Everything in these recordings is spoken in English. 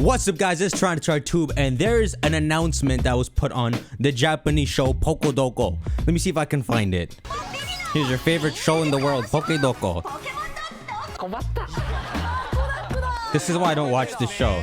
What's up, guys? It's Trying to Try Tube, and there's an announcement that was put on the Japanese show Pokodoko. Let me see if I can find it. Here's your favorite show in the world, Pokedoko. This is why I don't watch this show.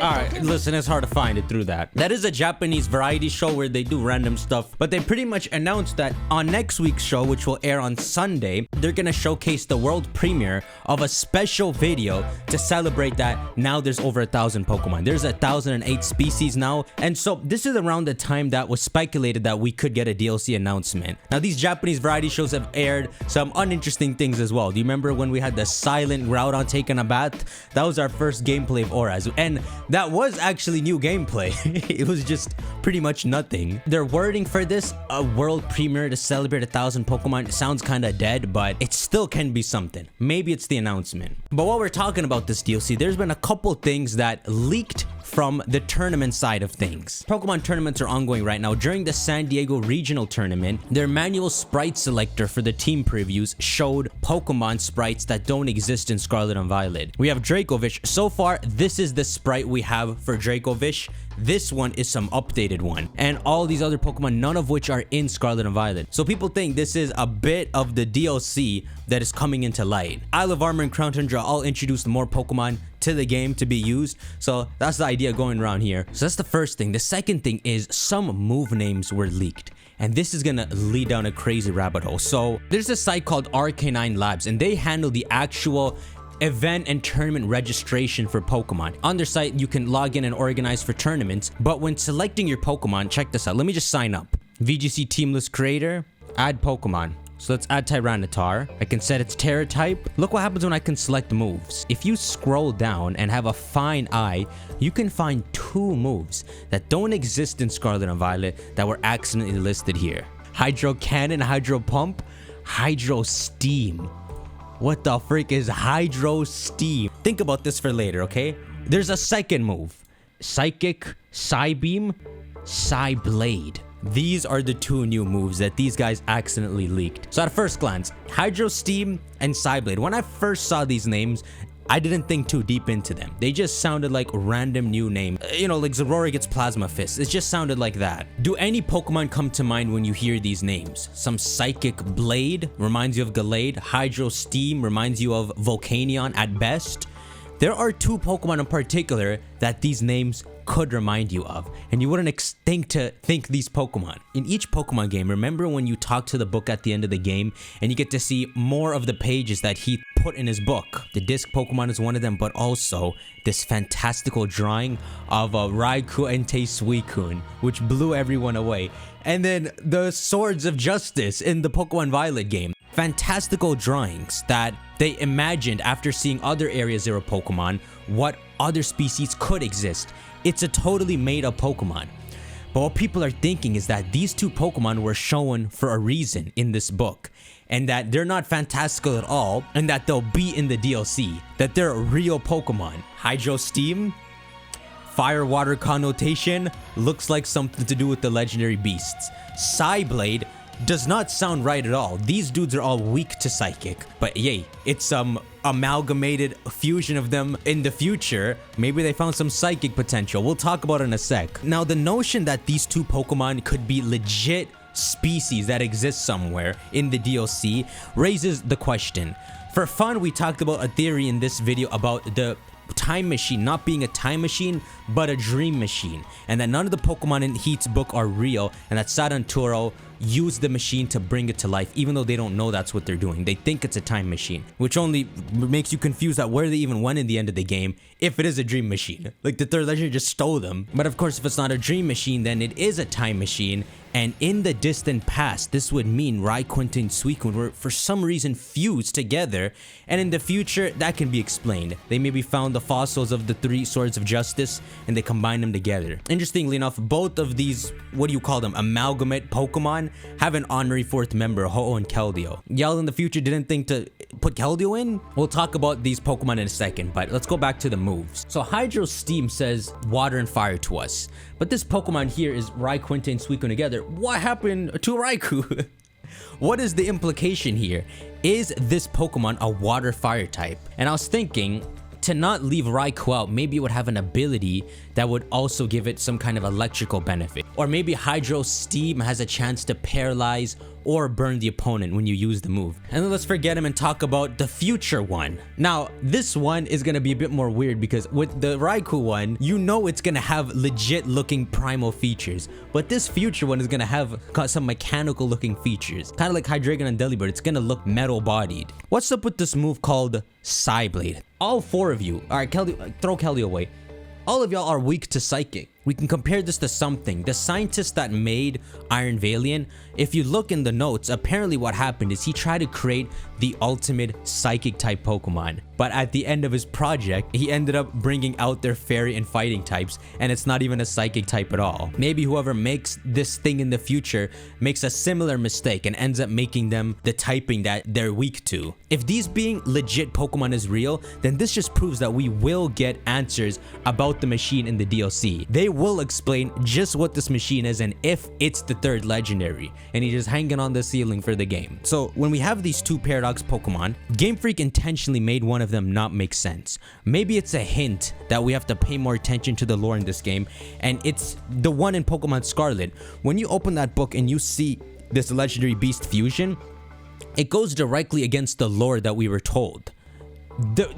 Alright, listen, it's hard to find it through that. That is a Japanese variety show where they do random stuff, but they pretty much announced that on next week's show, which will air on Sunday, they're gonna showcase the world premiere of a special video to celebrate that now there's over 1,000 Pokemon. There's 1,008 species now, and so this is around the time that was speculated that we could get a DLC announcement. Now, these Japanese variety shows have aired some uninteresting things as well. Do you remember when we had the silent Groudon taking a bath? That was our first gameplay of Auras, and that was actually new gameplay. It was just pretty much nothing. Their wording for this, a world premiere to celebrate 1,000 Pokemon, sounds kind of dead, but it still can be something. Maybe it's the announcement. But while we're talking about this DLC, there's been a couple things that leaked from the tournament side of things. Pokemon tournaments are ongoing right now. During the San Diego regional tournament, their manual sprite selector for the team previews showed Pokemon sprites that don't exist in Scarlet and Violet. We have Dracovish. So far, this is the sprite we have for Dracovish. This one is some updated one, and all these other Pokemon, none of which are in Scarlet and Violet. So people think this is a bit of the DLC that is coming into light. Isle of Armor and Crown Tundra all introduced more Pokemon to the game to be used, so that's the idea going around here. So that's the first thing. The second thing is some move names were leaked, and this is gonna lead down a crazy rabbit hole. So there's a site called RK9 Labs, and they handle the actual event and tournament registration for Pokemon. On their site, you can log in and organize for tournaments, but when selecting your Pokemon, check this out. Let me just sign up. VGC Teamless Creator, add Pokemon. So let's add Tyranitar. I can set its Terra type. Look what happens when I can select moves. If you scroll down and have a fine eye, you can find 2 moves that don't exist in Scarlet and Violet that were accidentally listed here. Hydro Cannon, Hydro Pump, Hydro Steam. What the frick is Hydro Steam? Think about this for later, okay? There's a second move. Psychic, Psybeam, Psyblade. These are the 2 new moves that these guys accidentally leaked. So at first glance, Hydro Steam and Psyblade. When I first saw these names, I didn't think too deep into them. They just sounded like random new names. You know, like Zorora gets Plasma Fist. It just sounded like that. Do any Pokemon come to mind when you hear these names? Some Psychic Blade reminds you of Gallade. Hydro Steam reminds you of Volcanion at best. There are 2 Pokemon in particular that these names could remind you of, and you wouldn't think to think these Pokemon. In each Pokemon game, remember when you talk to the book at the end of the game and you get to see more of the pages that he put in his book? The disc Pokemon is one of them, but also this fantastical drawing of a Raikou and Tervercobalion, which blew everyone away. And then the Swords of Justice in the Pokemon Violet game. Fantastical drawings that they imagined after seeing other Area Zero Pokemon, what other species could exist. It's a totally made up Pokemon. But what people are thinking is that these 2 Pokemon were shown for a reason in this book, and that they're not fantastical at all, and that they'll be in the DLC, that they're real Pokemon. Hydro Steam, Fire Water connotation, looks like something to do with the legendary beasts. Psyblade does not sound right at all. These dudes are all weak to Psychic, but yay, it's some amalgamated fusion of them in the future. Maybe they found some Psychic potential. We'll talk about it in a sec. Now, the notion that these 2 Pokemon could be legit species that exist somewhere in the DLC raises the question. For fun, we talked about a theory in this video about the time machine not being a time machine but a dream machine, and that none of the Pokemon in Heat's book are real, and that Saranturo used the machine to bring it to life, even though they don't know that's what they're doing. They think it's a time machine, which only makes you confused at where they even went in the end of the game if it is a dream machine. Like, the third legendary just stole them. But of course, if it's not a dream machine, then it is a time machine, and in the distant past, this would mean Raikou and Suicune were for some reason fused together, and in the future, that can be explained. They maybe found the fossils of the 3 Swords of Justice and they combined them together. Interestingly enough, both of these, what do you call them, amalgamate Pokemon have an honorary 4th member, Ho-Oh and Keldeo. Y'all in the future didn't think to put Keldeo in? We'll talk about these Pokemon in a second, but let's go back to the moves. So Hydro Steam says water and fire to us, but this Pokemon here is Raikou and Suicune together. What happened to Raikou? What is the implication here? Is this Pokemon a water fire type? And I was thinking, to not leave Raikou out, maybe it would have an ability that would also give it some kind of electrical benefit. Or maybe Hydro Steam has a chance to paralyze or burn the opponent when you use the move. And then let's forget him and talk about the future one. Now, this one is gonna be a bit more weird because with the Raikou one, you know it's gonna have legit looking primal features. But this future one is gonna have some mechanical looking features. Kind of like Hydreigon and Delibird, it's gonna look metal bodied. What's up with this move called Psyblade? All four of you, all right, Keldeo, throw Keldeo away. All of y'all are weak to Psychic. We can compare this to something. The scientist that made Iron Valiant, if you look in the notes, apparently what happened is he tried to create the ultimate Psychic type Pokemon. But at the end of his project, he ended up bringing out their Fairy and Fighting types, and it's not even a Psychic type at all. Maybe whoever makes this thing in the future makes a similar mistake and ends up making them the typing that they're weak to. If these being legit Pokemon is real, then this just proves that we will get answers about the machine in the DLC. They will explain just what this machine is and if it's the third legendary, and he's just hanging on the ceiling for the game. So when we have these two Paradox Pokemon, Game Freak intentionally made one of them not make sense. Maybe it's a hint that we have to pay more attention to the lore in this game, and it's the one in Pokemon Scarlet. When you open that book and you see this legendary beast fusion, it goes directly against the lore that we were told.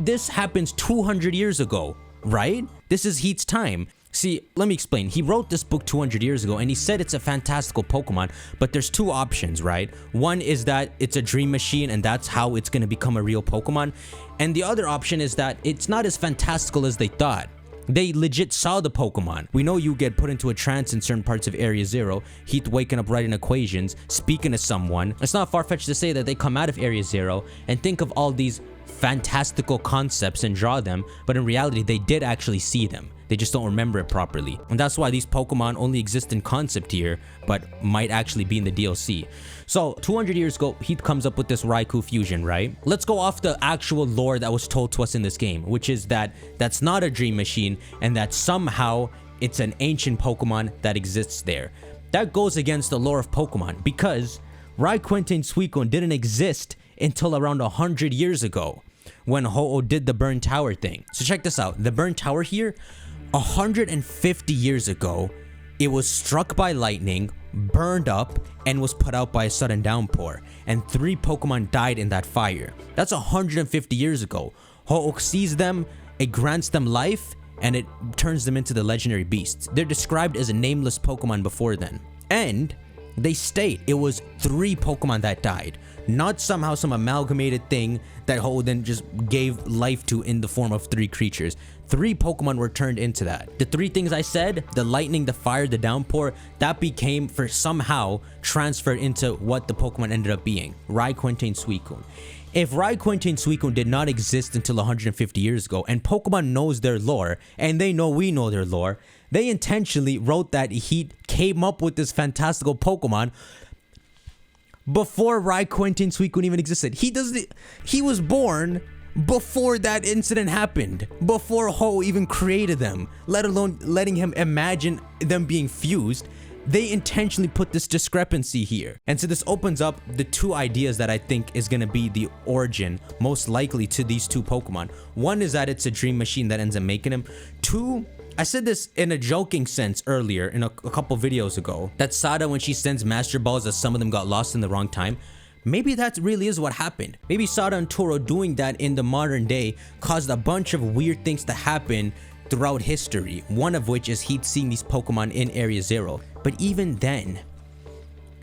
This happens 200 years ago, right? This is Heat's time. See, let me explain. He wrote this book 200 years ago and he said it's a fantastical Pokemon, but there's two options, right? One is that it's a dream machine and that's how it's going to become a real Pokemon. And the other option is that it's not as fantastical as they thought. They legit saw the Pokemon. We know you get put into a trance in certain parts of Area Zero, Heath waking up writing equations, speaking to someone. It's not far-fetched to say that they come out of Area Zero and think of all these fantastical concepts and draw them, but in reality they did actually see them. They just don't remember it properly. And that's why these Pokemon only exist in concept here, but might actually be in the DLC. So 200 years ago, Heath comes up with this Raikou fusion, right? Let's go off the actual lore that was told to us in this game, which is that that's not a dream machine and that somehow it's an ancient Pokemon that exists there. That goes against the lore of Pokemon because Raikou and Suicune didn't exist until around 100 years ago when Ho-Oh did the Burn Tower thing. So check this out. The Burn Tower here, 150 years ago, it was struck by lightning, burned up, and was put out by a sudden downpour. And 3 Pokemon died in that fire. That's 150 years ago. Ho-Oh sees them, it grants them life, and it turns them into the legendary beasts. They're described as a nameless Pokemon before then. And they state it was 3 Pokemon that died, not somehow some amalgamated thing that Ho then just gave life to in the form of 3 creatures. 3 Pokemon were turned into that. The 3 things I said, the lightning, the fire, the downpour, that became for somehow transferred into what the Pokemon ended up being, Raikou and Suicune. If Raikou and Suicune did not exist until 150 years ago, and Pokemon knows their lore, and they know we know their lore, they intentionally wrote that he came up with this fantastical Pokemon before Raikou and Suicune even existed. He was born before that incident happened, before Ho even created them, let alone letting him imagine them being fused. They intentionally put this discrepancy here. And so this opens up the 2 ideas that I think is going to be the origin, most likely, to these 2 Pokemon. One is that it's a dream machine that ends up making him. 2, I said this in a joking sense earlier in a couple videos ago, that Sada, when she sends Master Balls, that some of them got lost in the wrong time. Maybe that really is what happened. Maybe Sada and Toro doing that in the modern day caused a bunch of weird things to happen throughout history, one of which is Heath seeing these Pokemon in Area Zero. But even then,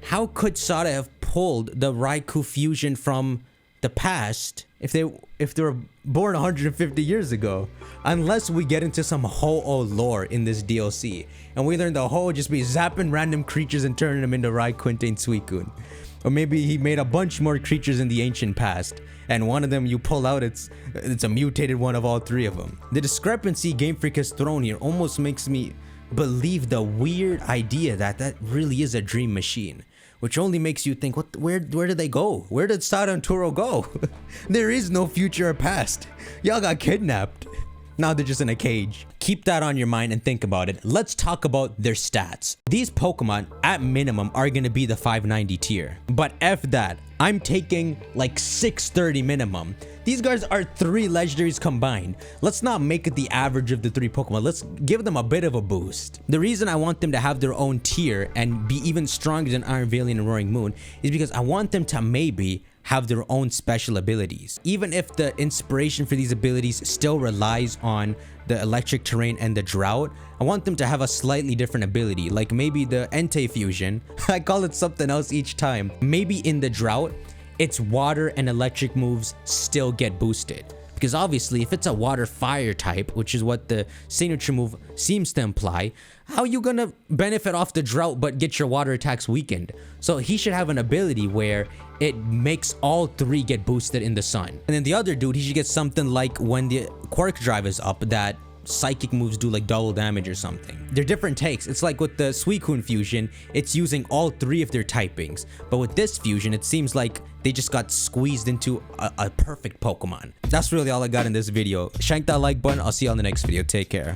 how could Sada have pulled the Raikou fusion from the past if they were born 150 years ago? Unless we get into some Ho-Oh lore in this DLC, and we learn the Ho-Oh just be zapping random creatures and turning them into Raikou and Suicune. Or maybe he made a bunch more creatures in the ancient past, and one of them you pull out, it's a mutated one of all 3 of them. The discrepancy Game Freak has thrown here almost makes me believe the weird idea that really is a dream machine, which only makes you think, where did they go? Where did Sada and Toro go? There is no future or past. Y'all got kidnapped. Now they're just in a cage. Keep that on your mind and think about it. Let's talk about their stats. These Pokemon, at minimum, are gonna be the 590 tier. But F that. I'm taking like 630 minimum. These guys are 3 legendaries combined. Let's not make it the average of the 3 Pokemon. Let's give them a bit of a boost. The reason I want them to have their own tier and be even stronger than Iron Valiant and Roaring Moon is because I want them to maybe have their own special abilities. Even if the inspiration for these abilities still relies on the electric terrain and the drought, I want them to have a slightly different ability, like maybe the Entei fusion. I call it something else each time. Maybe in the drought, its water and electric moves still get boosted. Because obviously, if it's a water fire type, which is what the signature move seems to imply, how you gonna benefit off the drought but get your water attacks weakened? So he should have an ability where it makes all 3 get boosted in the sun. And then the other dude, he should get something like when the Quark Drive is up, that psychic moves do like double damage or something. They're different takes. It's like with the Suicune fusion, it's using all 3 of their typings. But with this fusion, it seems like they just got squeezed into a perfect Pokemon. That's really all I got in this video. Shank that like button. I'll see you on the next video. Take care.